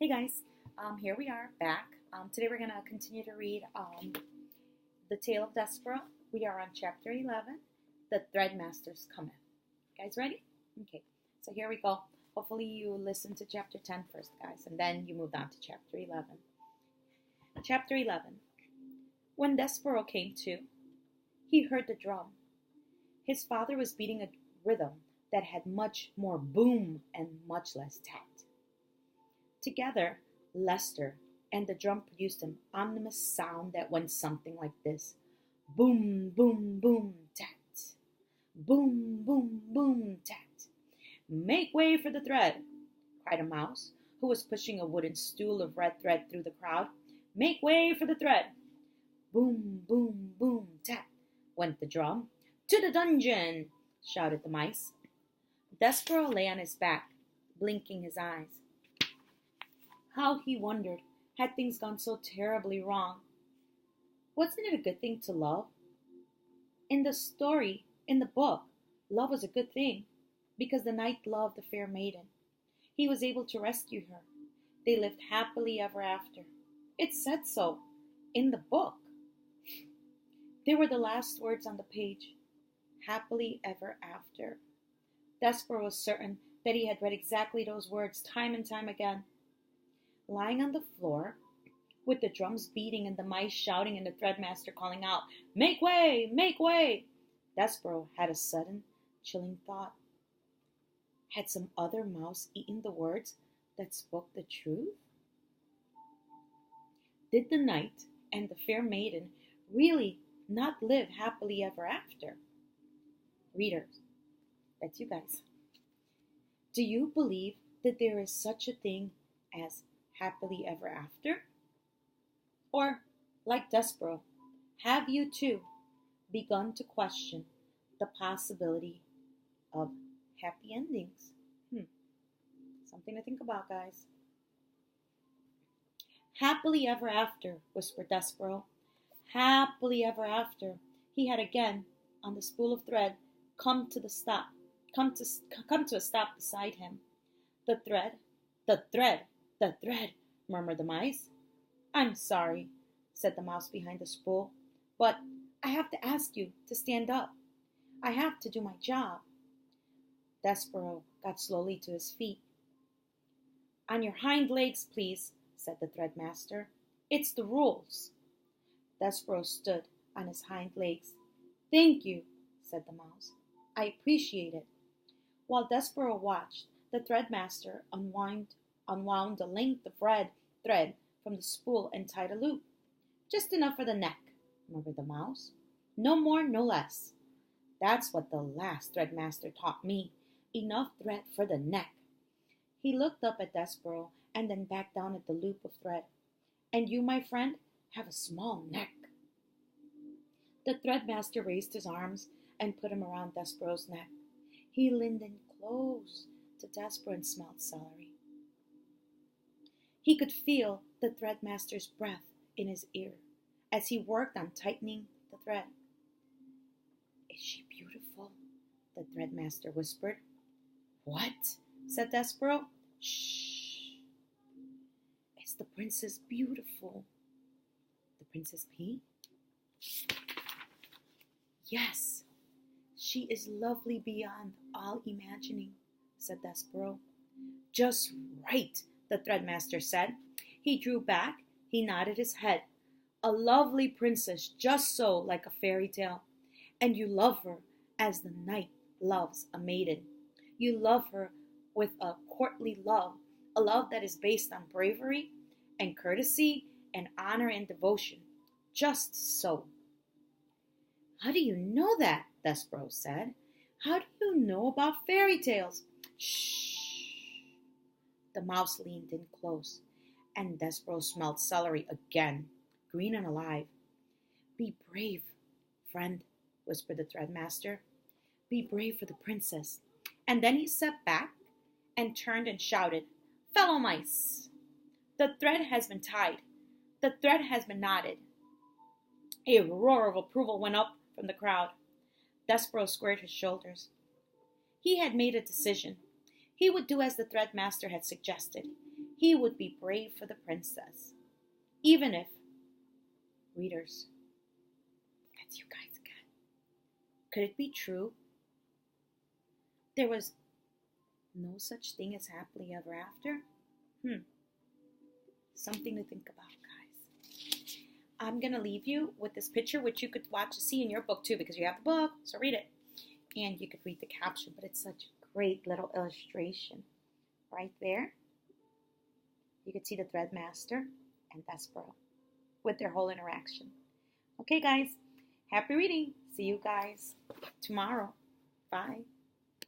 Hey guys, here we are back. Today we're going to continue to read The Tale of Despereaux. We are on chapter 11, The Threadmaster's Cometh. Guys ready? Okay, so here we go. Hopefully you listen to chapter 10 first, guys, and then you moved on to chapter 11. Chapter 11. When Despereaux came to, he heard the drum. His father was beating a rhythm that had much more boom and much less tact. Together, Lester and the drum produced an ominous sound that went something like this. Boom, boom, boom, tat. Boom, boom, boom, tat. Make way for the thread, cried a mouse, who was pushing a wooden stool of red thread through the crowd. Make way for the thread. Boom, boom, boom, tat, went the drum. To the dungeon, shouted the mice. Despereaux lay on his back, blinking his eyes. How he wondered, had things gone so terribly wrong? Wasn't it a good thing to love? In the story, in the book, love was a good thing, because the knight loved the fair maiden. He was able to rescue her. They lived happily ever after. It said so, in the book. They were the last words on the page. Happily ever after. Despereaux was certain that he had read exactly those words time and time again. Lying on the floor, with the drums beating and the mice shouting and the threadmaster calling out, Make way! Make way! Despereaux had a sudden, chilling thought. Had some other mouse eaten the words that spoke the truth? Did the knight and the fair maiden really not live happily ever after? Readers, that's you guys. Do you believe that there is such a thing as happily ever after? Or, like Despereaux, have you too begun to question the possibility of happy endings? Something to think about, guys. Happily ever after, whispered Despereaux. Happily ever after. He had again, on the spool of thread, come to a stop beside him. The thread, murmured the mice. I'm sorry, said the mouse behind the spool, but I have to ask you to stand up. I have to do my job. Despereaux got slowly to his feet. On your hind legs, please, said the threadmaster. It's the rules. Despereaux stood on his hind legs. Thank you, said the mouse. I appreciate it. While Despereaux watched, the threadmaster unwound a length of red thread from the spool and tied a loop. Just enough for the neck, murmured the mouse. No more, no less. That's what the last threadmaster taught me. Enough thread for the neck. He looked up at Despereaux and then back down at the loop of thread. And you, my friend, have a small neck. The threadmaster raised his arms and put him around Despereaux's neck. He leaned in close to Despereaux and smelled celery. He could feel the threadmaster's breath in his ear as he worked on tightening the thread. Is she beautiful? The threadmaster whispered. What? Said Despereaux. Shh. Is the princess beautiful? The Princess P? Yes. She is lovely beyond all imagining, said Despereaux. Just right, the threadmaster said. He drew back, he nodded his head. A lovely princess, just so like a fairy tale. And you love her as the knight loves a maiden. You love her with a courtly love, a love that is based on bravery and courtesy and honor and devotion. Just so. How do you know that? Despereaux said. How do you know about fairy tales? Shh. The mouse leaned in close, and Despereaux smelled celery again, green and alive. Be brave, friend, whispered the threadmaster. Be brave for the princess. And then he stepped back and turned and shouted, Fellow mice, the thread has been tied. The thread has been knotted. A roar of approval went up from the crowd. Despereaux squared his shoulders. He had made a decision. He would do as the threadmaster had suggested. he would be brave for the princess, even if, readers, that's you guys again. Could it be true? There was no such thing as happily ever after? Something to think about, guys. I'm going to leave you with this picture, which you could see in your book too, because you have the book, so read it. And you could read the caption, but it's such a great little illustration. Right there, you could see the threadmaster and Despereaux with their whole interaction. Okay, guys, happy reading. See you guys tomorrow. Bye.